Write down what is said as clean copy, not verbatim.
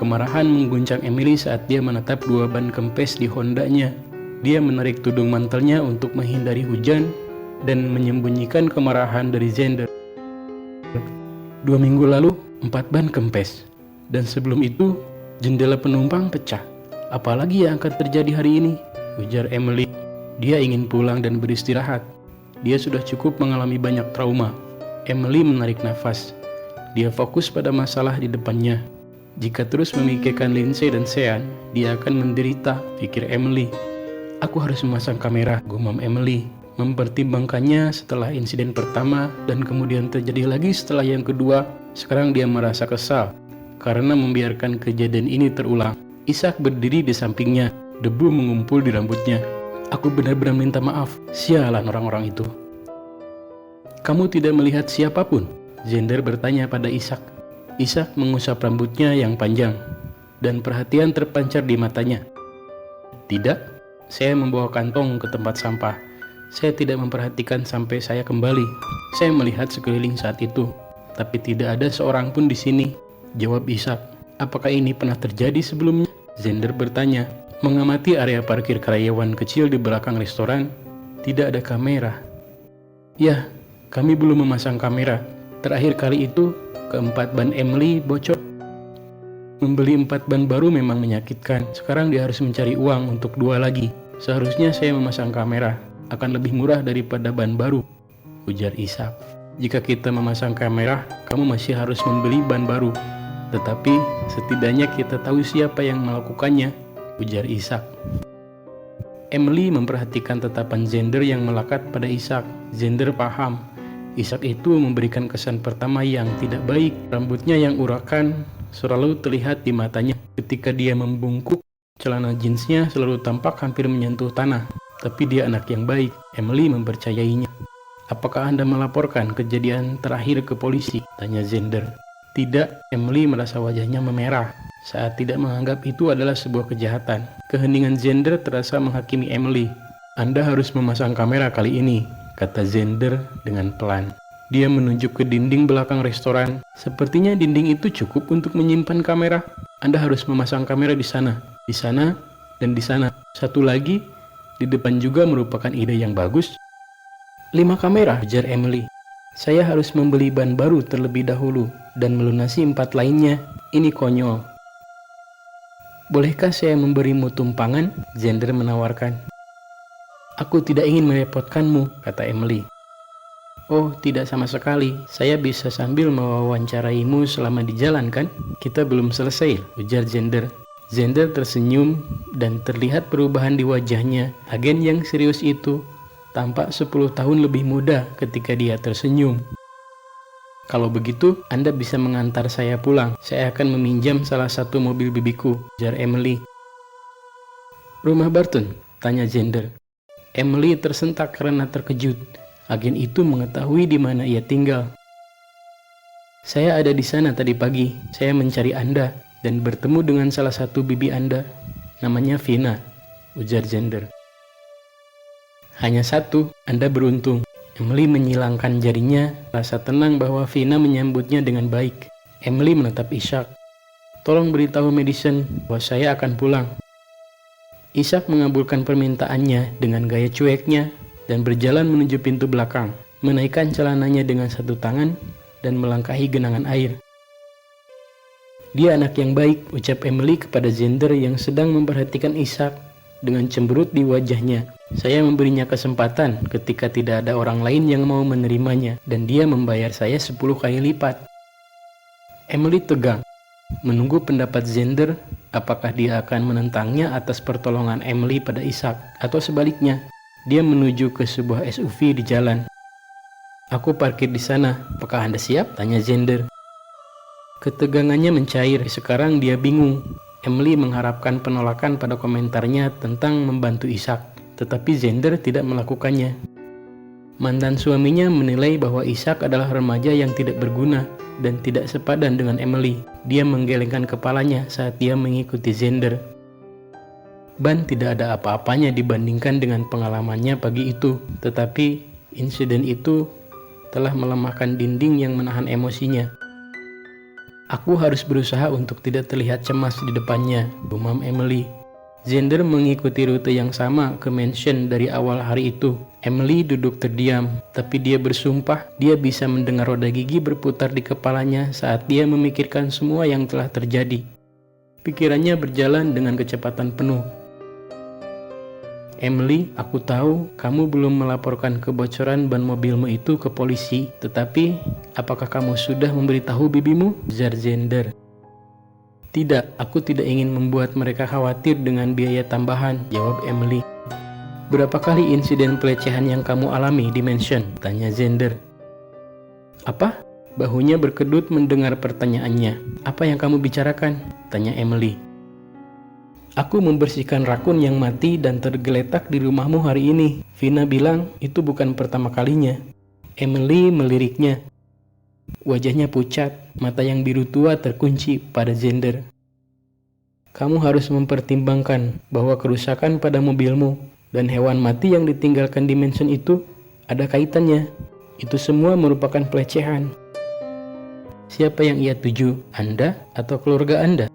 Kemarahan mengguncang Emily saat dia menatap dua ban kempes di Hondanya. Dia menarik tudung mantelnya untuk menghindari hujan dan menyembunyikan kemarahan dari Xander. 2 minggu lalu, 4 ban kempes. Dan sebelum itu, jendela penumpang pecah. Apalagi yang akan terjadi hari ini? Ujar Emily. Dia ingin pulang dan beristirahat. Dia sudah cukup mengalami banyak trauma. Emily menarik nafas. Dia fokus pada masalah di depannya. Jika terus memikirkan Lindsay dan Sean, dia akan menderita, pikir Emily. Aku harus memasang kamera, gumam Emily. Mempertimbangkannya setelah insiden pertama dan kemudian terjadi lagi setelah yang kedua, sekarang dia merasa kesal karena membiarkan kejadian ini terulang. Ishak berdiri di sampingnya, debu mengumpul di rambutnya. Aku benar-benar minta maaf, sialan orang-orang itu. Kamu tidak melihat siapapun? Xander bertanya pada Ishak. Ishak mengusap rambutnya yang panjang, dan perhatian terpancar di matanya. Tidak, saya membawa kantong ke tempat sampah. Saya tidak memperhatikan sampai saya kembali. Saya melihat sekeliling saat itu, tapi tidak ada seorang pun di sini, jawab Ishak. Apakah ini pernah terjadi sebelumnya? Xander bertanya. Mengamati area parkir karyawan kecil di belakang restoran, tidak ada kamera. Ya, kami belum memasang kamera. Terakhir kali itu, keempat ban Emily bocor. Membeli 4 ban baru memang menyakitkan. Sekarang dia harus mencari uang untuk 2 lagi. Seharusnya saya memasang kamera. Akan lebih murah daripada ban baru, ujar Ishak. Jika kita memasang kamera, kamu masih harus membeli ban baru. Tetapi setidaknya kita tahu siapa yang melakukannya, ujar Ishak. Emily memperhatikan tatapan Xander yang melekat pada Ishak. Xander paham. Ishak itu memberikan kesan pertama yang tidak baik. Rambutnya yang urakan selalu terlihat di matanya. Ketika dia membungkuk, celana jeansnya selalu tampak hampir menyentuh tanah. Tapi dia anak yang baik. Emily mempercayainya. Apakah Anda melaporkan kejadian terakhir ke polisi? Tanya Xander. Tidak, Emily merasa wajahnya memerah saat tidak menganggap itu adalah sebuah kejahatan. Keheningan Xander terasa menghakimi Emily. Anda harus memasang kamera kali ini, kata Xander dengan pelan. Dia menunjuk ke dinding belakang restoran. Sepertinya dinding itu cukup untuk menyimpan kamera. Anda harus memasang kamera di sana, dan di sana. Satu lagi, di depan juga merupakan ide yang bagus. 5 kamera, ujar Emily. Saya harus membeli ban baru terlebih dahulu dan melunasi 4 lainnya. Ini konyol. Bolehkah saya memberimu tumpangan? Xander menawarkan. Aku tidak ingin merepotkanmu, kata Emily. Oh, tidak sama sekali. Saya bisa sambil mewawancaraimu selama di jalan, kan? Kita belum selesai, ujar Xander. Xander tersenyum dan terlihat perubahan di wajahnya. Agen yang serius itu tampak 10 tahun lebih muda ketika dia tersenyum. Kalau begitu, Anda bisa mengantar saya pulang. Saya akan meminjam salah satu mobil bibiku, ujar Emily. Rumah Barton? Tanya Xander. Emily tersentak karena terkejut. Agen itu mengetahui di mana ia tinggal. Saya ada di sana tadi pagi. Saya mencari Anda dan bertemu dengan salah satu bibi Anda. Namanya Vina, ujar Xander. Hanya satu, Anda beruntung. Emily menyilangkan jarinya, rasa tenang bahwa Vina menyambutnya dengan baik. Emily menatap Ishak. Tolong beritahu Madison bahwa saya akan pulang. Ishak mengabulkan permintaannya dengan gaya cueknya dan berjalan menuju pintu belakang, menaikkan celananya dengan satu tangan dan melangkahi genangan air. Dia anak yang baik, ucap Emily kepada Xander yang sedang memperhatikan Ishak dengan cemberut di wajahnya. Saya memberinya kesempatan ketika tidak ada orang lain yang mau menerimanya, dan dia membayar saya 10 kali lipat. Emily tegang, menunggu pendapat Xander, apakah dia akan menentangnya atas pertolongan Emily pada Ishak, atau sebaliknya. Dia menuju ke sebuah SUV di jalan. Aku parkir di sana, apakah Anda siap? Tanya Xander. Ketegangannya mencair, sekarang dia bingung. Emily mengharapkan penolakan pada komentarnya tentang membantu Ishak, tetapi Xander tidak melakukannya. Mantan suaminya menilai bahwa Ishak adalah remaja yang tidak berguna dan tidak sepadan dengan Emily. Dia menggelengkan kepalanya saat dia mengikuti Xander. Ban tidak ada apa-apanya dibandingkan dengan pengalamannya pagi itu, tetapi insiden itu telah melemahkan dinding yang menahan emosinya. Aku harus berusaha untuk tidak terlihat cemas di depannya, gumam Emily. Xander mengikuti rute yang sama ke mansion dari awal hari itu. Emily duduk terdiam, tapi dia bersumpah dia bisa mendengar roda gigi berputar di kepalanya saat dia memikirkan semua yang telah terjadi. Pikirannya berjalan dengan kecepatan penuh. Emily, aku tahu kamu belum melaporkan kebocoran ban mobilmu itu ke polisi, tetapi apakah kamu sudah memberitahu bibimu? Ujar Xander. Tidak, aku tidak ingin membuat mereka khawatir dengan biaya tambahan, jawab Emily. Berapa kali insiden pelecehan yang kamu alami di mansion? Tanya Xander. Apa? Bahunya berkedut mendengar pertanyaannya. Apa yang kamu bicarakan? Tanya Emily. Aku membersihkan rakun yang mati dan tergeletak di rumahmu hari ini. Vina bilang itu bukan pertama kalinya. Emily meliriknya. Wajahnya pucat, mata yang biru tua terkunci pada Xander. Kamu harus mempertimbangkan bahwa kerusakan pada mobilmu dan hewan mati yang ditinggalkan di mansion itu ada kaitannya. Itu semua merupakan pelecehan. Siapa yang ia tuju? Anda atau keluarga Anda?